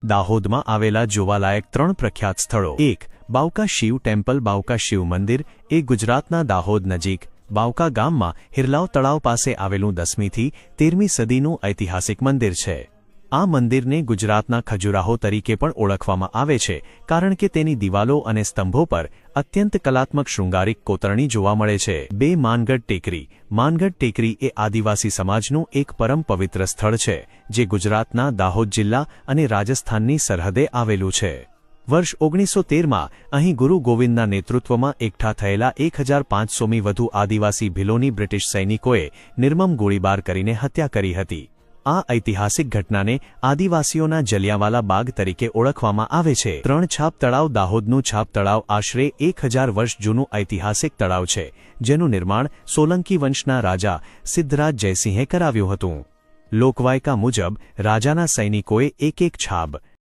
દાહોદમાં આવેલા જોવાલાયક 3 પ્રખ્યાત સ્થળો 1. બાવકા શિવ ટેમ્પલ. બાવકા શિવ મંદિર એ ગુજરાતના દાહોદ નજીક બાવકા ગામમાં હિરલાવ તળાવ પાસે આવેલું 10મી થી 13મી સદીનું ઐતિહાસિક મંદિર છે. આ મંદિરને ગુજરાતના ખજુરાહો તરીકે પણ ઓળખવામાં આવે છે, કારણ કે તેની દિવાલો અને સ્તંભો પર અત્યંત કલાત્મક શૃંગારિક કોતરણી જોવા મળે છે. 2. માનગઢ ટેકરી. માનગઢ ટેકરી એ આદિવાસી સમાજનું એક પરમ પવિત્ર સ્થળ છે, જે ગુજરાતના દાહોદ જિલ્લા અને રાજસ્થાનની સરહદે આવેલું છે. વર્ષ 1913માં અહીં ગુરુ ગોવિંદના નેતૃત્વમાં એકઠા થયેલા 1500મી વધુ આદિવાસી ભીલોની બ્રિટિશ સૈનિકોએ નિર્મમ ગોળીબાર કરીને હત્યા કરી હતી. આ ઐતિહાસિક ઘટનાને આદિવાસીઓના જલિયાંવાલા બાગ તરીકે ઓળખવામાં આવે છે. 3. છાપ તળાવ. દાહોદનું છાપ તળાવ આશરે 1000 વર્ષ જૂનું ઐતિહાસિક તળાવ છે, જેનું નિર્માણ સોલંકી વંશના રાજા સિદ્ધરાજ જયસિંહે કરાવ્યું હતું. લોકવાયકા મુજબ રાજાના સૈનિકોએ એક છાબ